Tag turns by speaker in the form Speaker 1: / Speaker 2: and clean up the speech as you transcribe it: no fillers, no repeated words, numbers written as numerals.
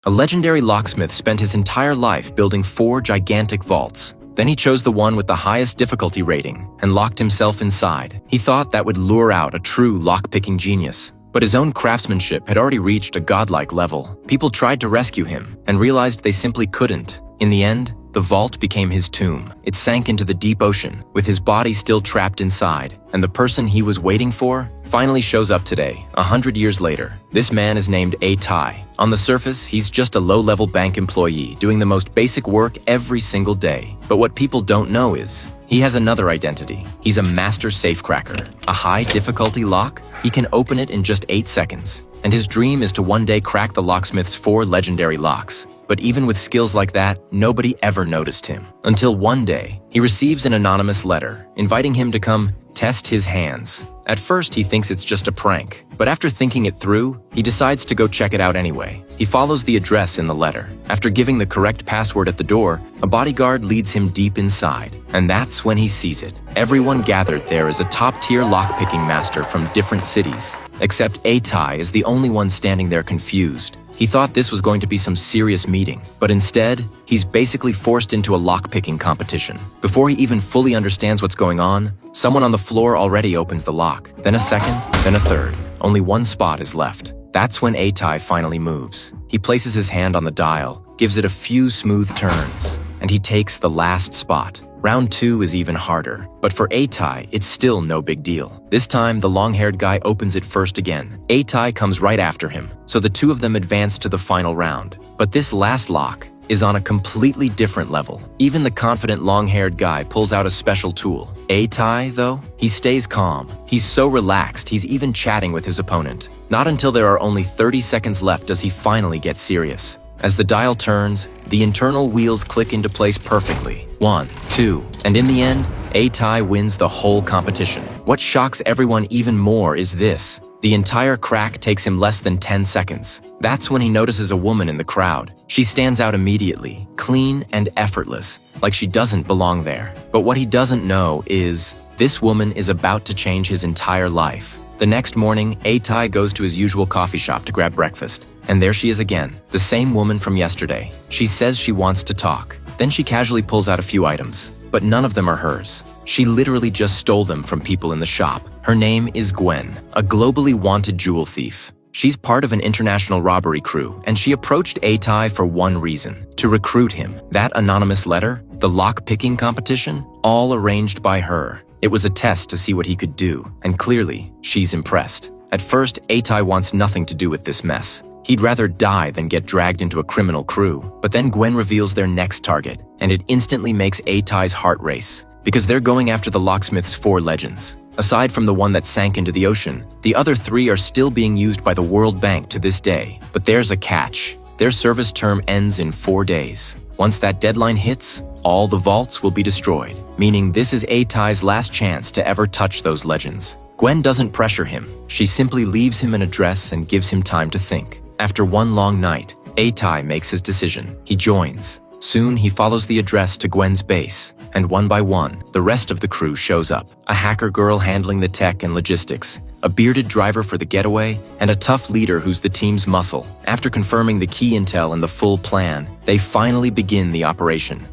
Speaker 1: A legendary locksmith spent his entire life building 4 gigantic vaults. Then he chose the one with the highest difficulty rating and locked himself inside. He thought that would lure out a true lock-picking genius. But his own craftsmanship had already reached a godlike level. People tried to rescue him and realized they simply couldn't. In the end, the vault became his tomb. It sank into the deep ocean, with his body still trapped inside, and the person he was waiting for finally shows up today, 100 years later. This man is named Tai. On the surface, he's just a low-level bank employee doing the most basic work every single day. But what people don't know is, he has another identity. He's a master safecracker. A high-difficulty lock? He can open it in just 8 seconds. And his dream is to one day crack the locksmith's 4 legendary locks. But even with skills like that, nobody ever noticed him. Until one day, he receives an anonymous letter, inviting him to come test his hands. At first, he thinks it's just a prank, but after thinking it through, he decides to go check it out anyway. He follows the address in the letter. After giving the correct password at the door, a bodyguard leads him deep inside, and that's when he sees it. Everyone gathered there is a top-tier lockpicking master from different cities, except Tai is the only one standing there confused. He thought this was going to be some serious meeting, but instead, he's basically forced into a lock-picking competition. Before he even fully understands what's going on, someone on the floor already opens the lock. Then a second, then a third. Only one spot is left. That's when Tai finally moves. He places his hand on the dial, gives it a few smooth turns, and he takes the last spot. Round 2 is even harder, but for Tai, it's still no big deal. This time, the long-haired guy opens it first again. Tai comes right after him, so the two of them advance to the final round. But this last lock is on a completely different level. Even the confident long-haired guy pulls out a special tool. Tai, though, he stays calm. He's so relaxed, he's even chatting with his opponent. Not until there are only 30 seconds left does he finally get serious. As the dial turns, the internal wheels click into place perfectly. 1, 2, and in the end, Tai wins the whole competition. What shocks everyone even more is this. The entire crack takes him less than 10 seconds. That's when he notices a woman in the crowd. She stands out immediately, clean and effortless, like she doesn't belong there. But what he doesn't know is, this woman is about to change his entire life. The next morning, Tai goes to his usual coffee shop to grab breakfast. And there she is again, the same woman from yesterday. She says she wants to talk. Then she casually pulls out a few items, but none of them are hers. She literally just stole them from people in the shop. Her name is Gwen, a globally wanted jewel thief. She's part of an international robbery crew, and she approached Tai for one reason: to recruit him. That anonymous letter, the lock-picking competition, all arranged by her. It was a test to see what he could do, and clearly, she's impressed. At first, Tai wants nothing to do with this mess. He'd rather die than get dragged into a criminal crew. But then Gwen reveals their next target, and it instantly makes Tai's heart race, because they're going after the locksmith's 4 legends. Aside from the one that sank into the ocean, the other 3 are still being used by the World Bank to this day. But there's a catch. Their service term ends in 4 days. Once that deadline hits, all the vaults will be destroyed, meaning this is Tai's last chance to ever touch those legends. Gwen doesn't pressure him. She simply leaves him an address and gives him time to think. After one long night, Tai makes his decision. He joins. Soon, he follows the address to Gwen's base, and one by one, the rest of the crew shows up. A hacker girl handling the tech and logistics, a bearded driver for the getaway, and a tough leader who's the team's muscle. After confirming the key intel and the full plan, they finally begin the operation.